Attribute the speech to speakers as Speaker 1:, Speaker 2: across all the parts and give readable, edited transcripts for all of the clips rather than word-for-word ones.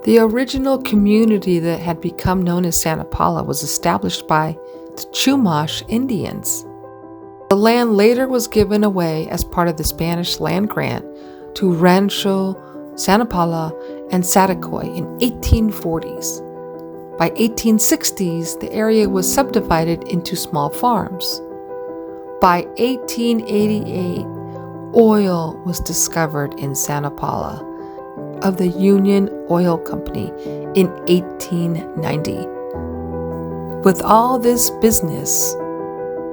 Speaker 1: The original community that had become known as Santa Paula was established by the Chumash Indians. The land later was given away as part of the Spanish land grant to Rancho Santa Paula and Saticoy in 1840s. By 1860s, the area was subdivided into small farms. By 1888, oil was discovered in Santa Paula of the Union Oil Company in 1890. With all this business,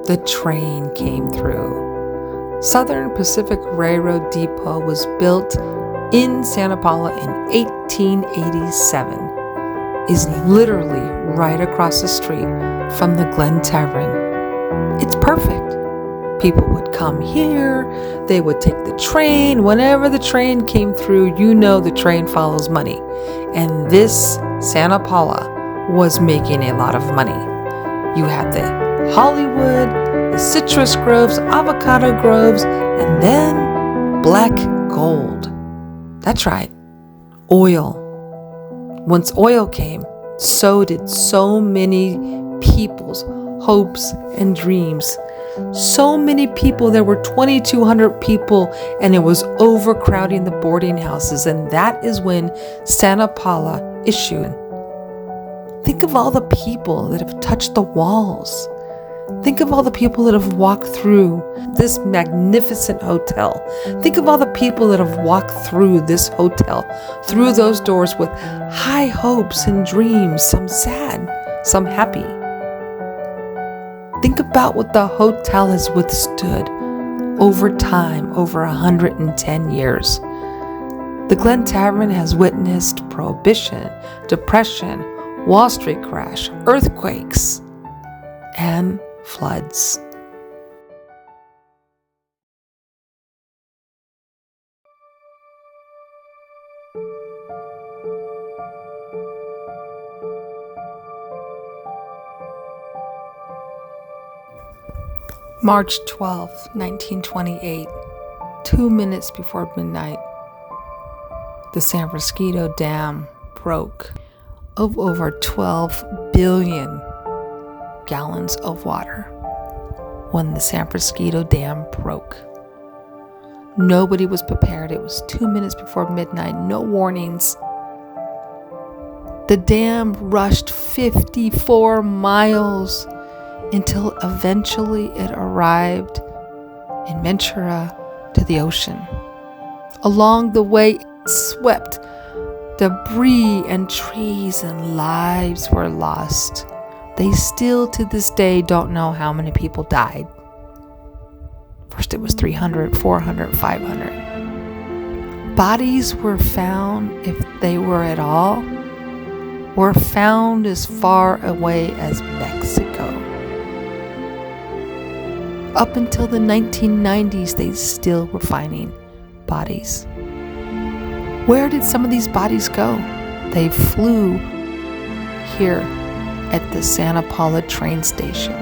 Speaker 1: the train came through. Southern Pacific Railroad Depot was built in Santa Paula in 1887. Is literally right across the street from the Glen Tavern. It's perfect. People would come here, they would take the train. Whenever the train came through, you know the train follows money. And this Santa Paula was making a lot of money. You had the Hollywood, the citrus groves, avocado groves, and then black gold. That's right, oil. Once oil came, so did so many people's hopes and dreams. So many people, there were 2,200 people, and it was overcrowding the boarding houses, and that is when Santa Paula issued. Think of all the people that have touched the walls. Think of all the people that have walked through this magnificent hotel. Think of all the people that have walked through this hotel, through those doors with high hopes and dreams, some sad, some happy. Think about what the hotel has withstood over time, over 110 years. The Glen Tavern has witnessed Prohibition, Depression, Wall Street crash, earthquakes, and floods. March 12, 1928, 2 minutes before midnight, the San Francisco Dam broke of over 12 billion gallons of water when the San Francisco Dam broke. Nobody was prepared. It was 2 minutes before midnight, no warnings. The dam rushed 54 miles until eventually it arrived in Ventura to the ocean. Along the way, it swept debris and trees, and lives were lost. They still to this day don't know how many people died. First it was 300, 400, 500. Bodies were found, if they were at all, were found as far away as Mexico. Up until the 1990s, they still were finding bodies. Where did some of these bodies go? They flew here at the Santa Paula train station.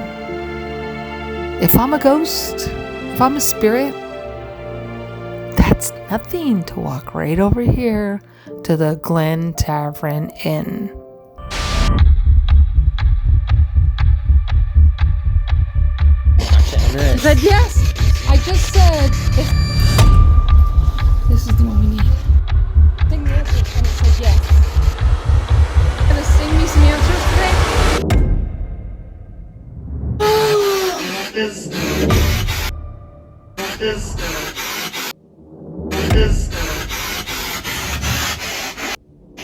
Speaker 1: If I'm a ghost, if I'm a spirit, that's nothing to walk right over here to the Glen Tavern Inn. She said yes. I just said this is the one we need. Sing the answers, and it said yes. Gonna sing me some answers today?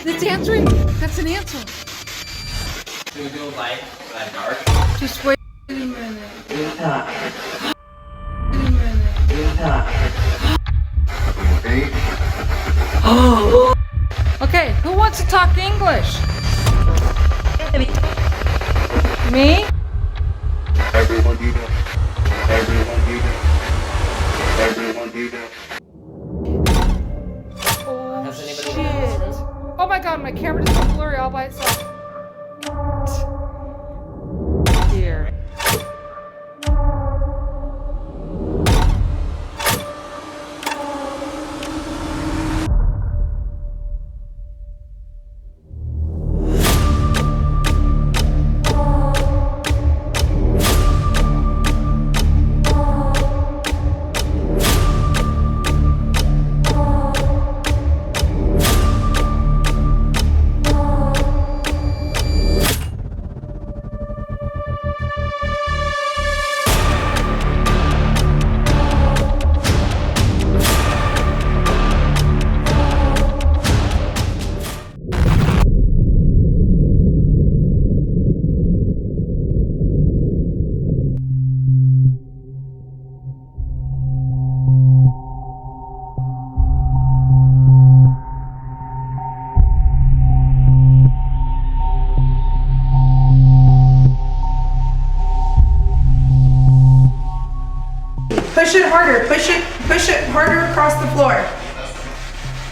Speaker 1: That's answering. That's an answer.
Speaker 2: Do we do light dark?
Speaker 1: Just wait a minute. Okay, who wants to talk English? Me?
Speaker 3: Everyone do that. Everyone do that. Everyone do that.
Speaker 1: Oh, shit. Oh my god, my camera just got blurry all by itself. Dear.
Speaker 4: harder. Push it harder across the floor.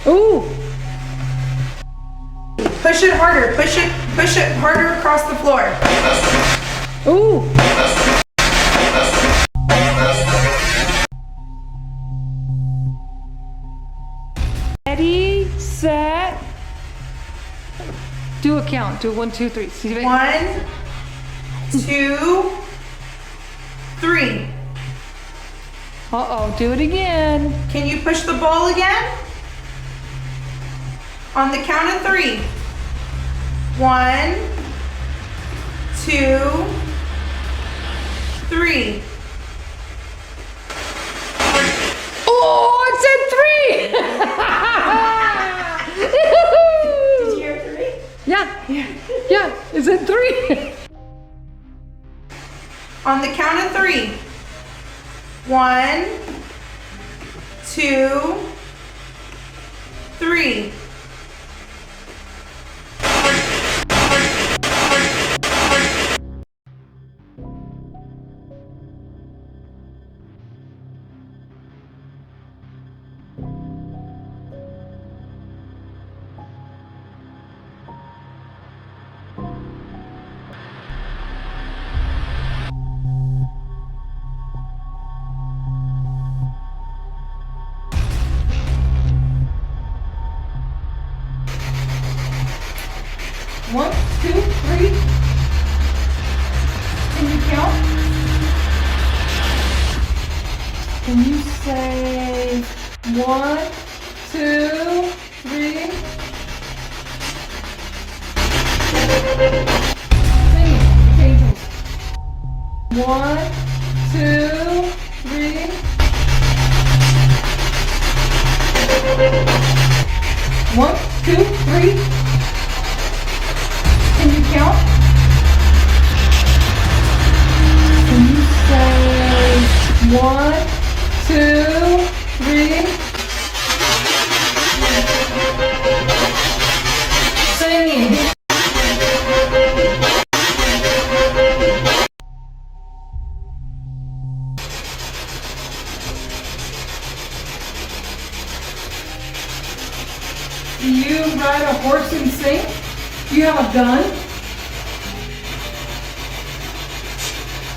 Speaker 1: Ooh.
Speaker 4: Push it harder. Push it harder across the floor.
Speaker 1: Ooh. Ready, set. Do a count. Do 1, 2, 3. See if it-
Speaker 4: 1, 2, 3.
Speaker 1: Uh-oh, do it again.
Speaker 4: Can you push the ball again? On the count of 3. 1, 2, 3.
Speaker 1: Oh, it said 3!
Speaker 4: Did you hear 3?
Speaker 1: Yeah, it said 3.
Speaker 4: On the count of 3. 1, 2, 3. One, two, three. Can you count? Can you say 1, 2, 3? Sing it. Changes. 1, 2, 3. 1, 2, 3. Can you count? Can you say 1, 2, 3? Singing. Do you ride a horse and sing? Do you have a gun?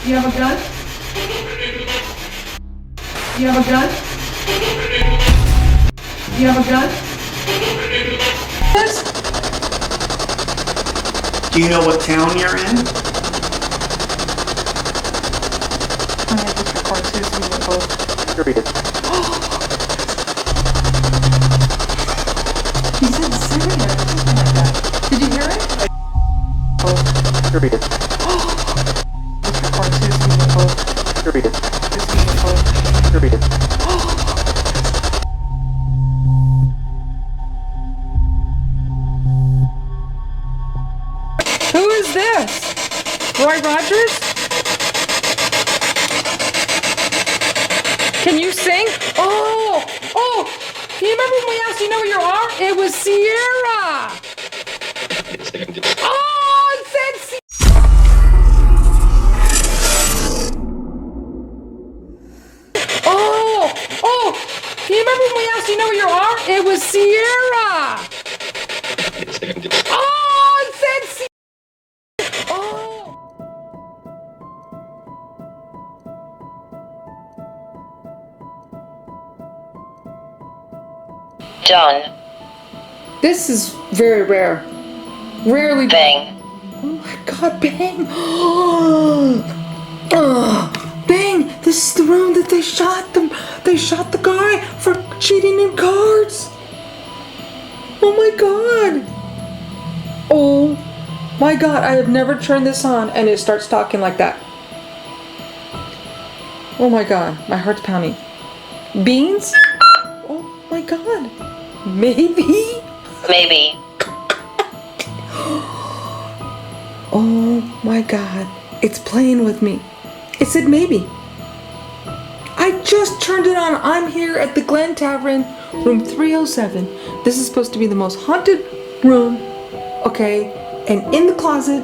Speaker 4: Do you have a gun? Do you have a gun? Do you have a gun?
Speaker 5: Do you know what town you're in? Period.
Speaker 1: He said Syria or something like that. Did you hear it?
Speaker 5: Period. Period. Period.
Speaker 1: Who is this? Roy Rogers? Can you sing? Oh! Can you remember when we asked you know where you are? It was Sierra! Oh, it said Oh! Can you remember when we asked you know where you are? It was Sierra! Oh, it said Sierra! Oh!
Speaker 6: Done.
Speaker 1: This is very rare. Rarely.
Speaker 6: Bang.
Speaker 1: Oh my god, Bang! Bang! This is the room that they shot them. They shot the guy for cheating in cards. Oh my god! Oh my god! I have never turned this on and it starts talking like that. Oh my god! My heart's pounding. Beans? Oh my god! Maybe.
Speaker 6: Maybe.
Speaker 1: Oh my god, it's playing with me. It said maybe. I just turned it on. I'm here at the Glen Tavern, room 307. This is supposed to be the most haunted room, okay? And in the closet,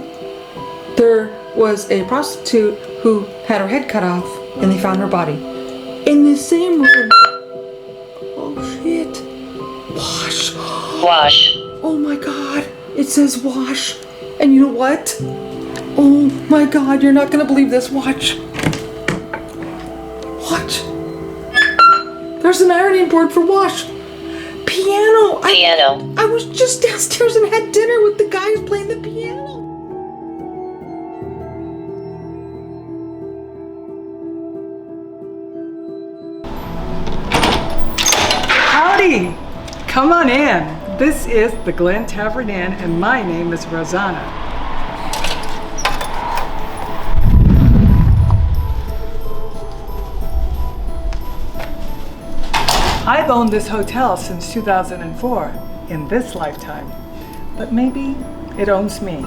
Speaker 1: there was a prostitute who had her head cut off and they found her body.
Speaker 4: In the same room. Oh shit. Wash.
Speaker 6: Wash.
Speaker 4: Oh my god. It says wash. And you know what? Oh my god, you're not gonna believe this. Watch. Watch. There's an ironing board for wash. Piano.
Speaker 6: Piano.
Speaker 4: I was just downstairs and had dinner with the guy who's playing the piano.
Speaker 7: Howdy! Come on in. This is the Glen Tavern Inn, and my name is Rosanna. I've owned this hotel since 2004, in this lifetime, but maybe it owns me.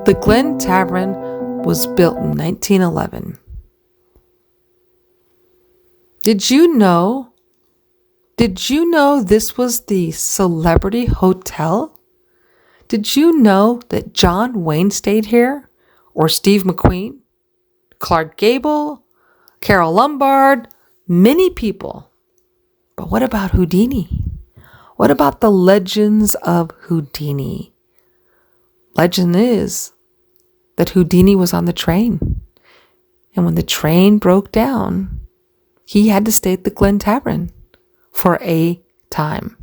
Speaker 1: The Glen Tavern was built in 1911. Did you know this was the celebrity hotel? Did you know that John Wayne stayed here? Or Steve McQueen? Clark Gable? Carol Lombard? Many people. But what about Houdini? What about the legends of Houdini? Legend is that Houdini was on the train. And when the train broke down, he had to stay at the Glen Tavern for a time.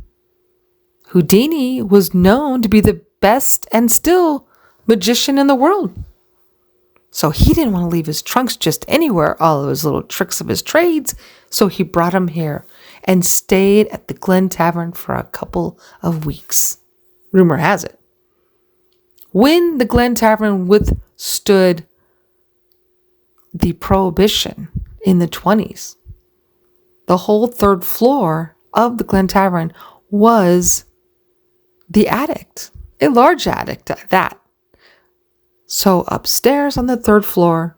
Speaker 1: Houdini was known to be the best and still magician in the world. So he didn't want to leave his trunks just anywhere, all of his little tricks of his trades. So he brought him here and stayed at the Glen Tavern for a couple of weeks. Rumor has it. When the Glen Tavern withstood the Prohibition in the 20s, the whole third floor of the Glen Tavern was the attic, a large attic at that. So upstairs on the third floor,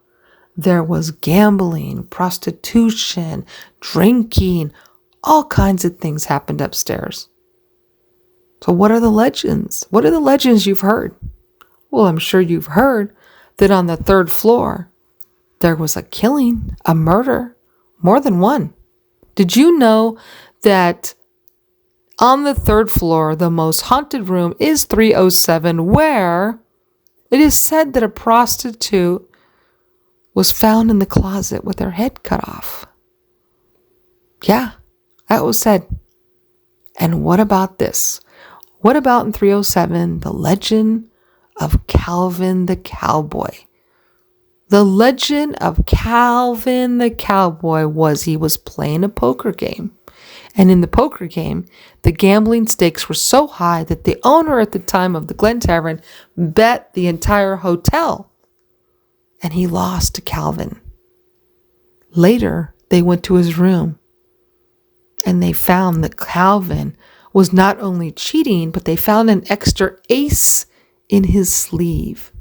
Speaker 1: there was gambling, prostitution, drinking, all kinds of things happened upstairs. So what are the legends? What are the legends you've heard? Well, I'm sure you've heard that on the third floor, there was a killing, a murder, more than one. Did you know that on the third floor, the most haunted room is 307, where it is said that a prostitute was found in the closet with her head cut off? Yeah, that was said. And what about this? What about in 307, the legend of Calvin the Cowboy? The legend of Calvin the Cowboy was he was playing a poker game. And in the poker game, the gambling stakes were so high that the owner at the time of the Glen Tavern bet the entire hotel. And he lost to Calvin. Later, they went to his room. And they found that Calvin was not only cheating, but they found an extra ace in his sleeve.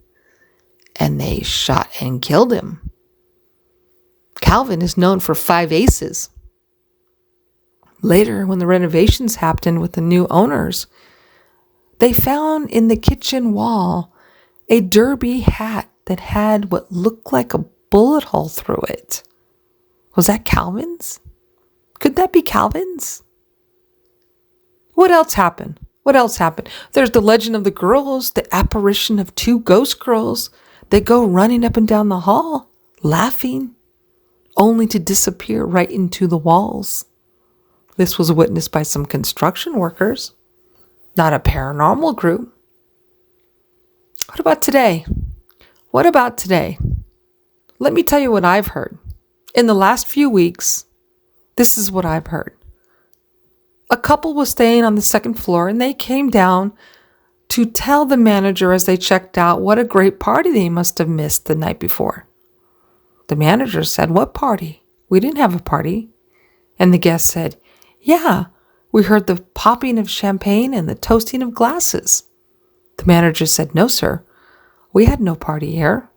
Speaker 1: And they shot and killed him. Calvin is known for 5 aces. Later, when the renovations happened with the new owners, they found in the kitchen wall a derby hat that had what looked like a bullet hole through it. Was that Calvin's? Could that be Calvin's? What else happened? What else happened? There's the legend of the girls, the apparition of 2 ghost girls that go running up and down the hall, laughing, only to disappear right into the walls. This was witnessed by some construction workers, not a paranormal group. What about today? What about today? Let me tell you what I've heard. In the last few weeks, this is what I've heard. A couple was staying on the 2nd floor and they came down to tell the manager as they checked out what a great party they must have missed the night before. The manager said, "What party? We didn't have a party." And the guest said, "Yeah, we heard the popping of champagne and the toasting of glasses." The manager said, "No, sir, we had no party here.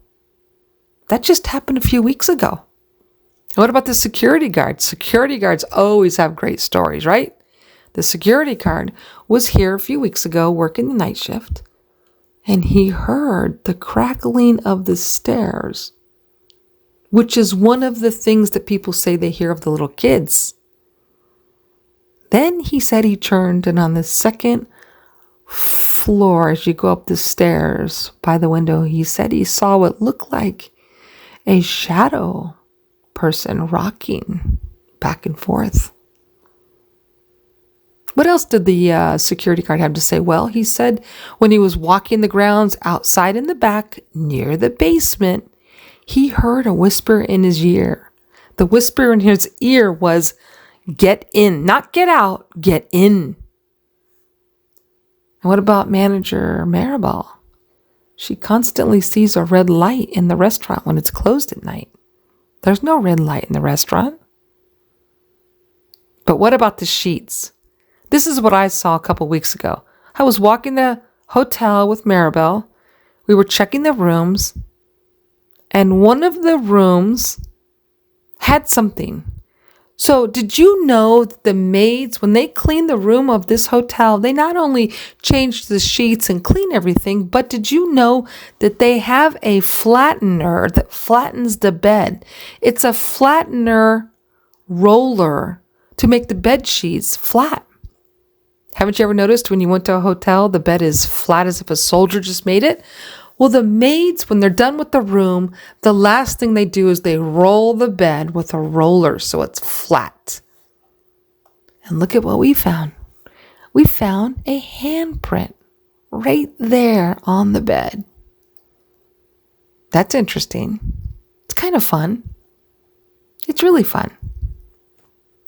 Speaker 1: That just happened a few weeks ago." What about the security guard? Security guards always have great stories, right? The security guard was here a few weeks ago working the night shift, and he heard the crackling of the stairs, which is one of the things that people say they hear of the little kids. Then he said he turned, and on the 2nd floor, as you go up the stairs by the window, he said he saw what looked like a shadow person rocking back and forth. What else did the security guard have to say? Well, he said when he was walking the grounds outside in the back near the basement, he heard a whisper in his ear. The whisper in his ear was, "Get in," not get out, get in. And what about manager Maribel? She constantly sees a red light in the restaurant when it's closed at night. There's no red light in the restaurant. But what about the sheets? This is what I saw a couple weeks ago. I was walking the hotel with Maribel. we were checking the rooms, and one of the rooms had something. So did you know that the maids, when they cleaned the room of this hotel, they not only changed the sheets and clean everything, but did you know that they have a flattener that flattens the bed? It's a flattener roller to make the bed sheets flat. Haven't you ever noticed when you went to a hotel, the bed is flat as if a soldier just made it? Well, the maids, when they're done with the room, the last thing they do is they roll the bed with a roller so it's flat. And look at what we found. We found a handprint right there on the bed. That's interesting. It's kind of fun. It's really fun.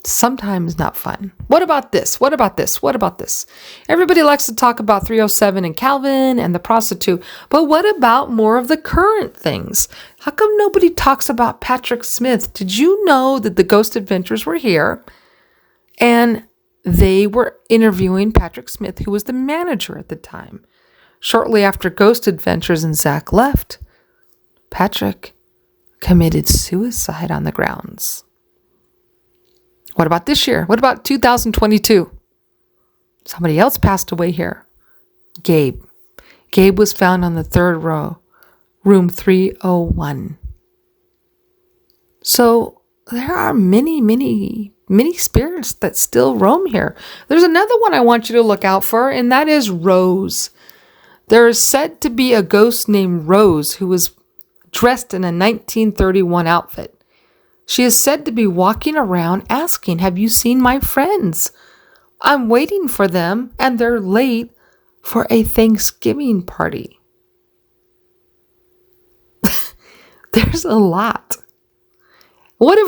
Speaker 1: Sometimes not fun. What about this? What about this? What about this? Everybody likes to talk about 307 and Calvin and the prostitute, but what about more of the current things? How come nobody talks about Patrick Smith? Did you know that the Ghost Adventures were here and they were interviewing Patrick Smith, who was the manager at the time? Shortly after Ghost Adventures and Zach left, Patrick committed suicide on the grounds. What about this year? What about 2022? Somebody else passed away here. Gabe. Gabe was found on the third row, room 301. So there are many, many, many spirits that still roam here. There's another one I want you to look out for, and that is Rose. There is said to be a ghost named Rose who was dressed in a 1931 outfit. She is said to be walking around asking, "Have you seen my friends? I'm waiting for them and they're late for a Thanksgiving party." There's a lot. What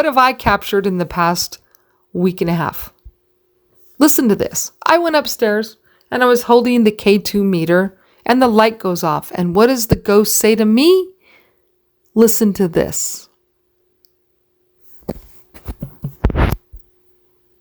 Speaker 1: have I captured in the past week and a half? Listen to this. I went upstairs and I was holding the K2 meter and the light goes off. And what does the ghost say to me? Listen to this.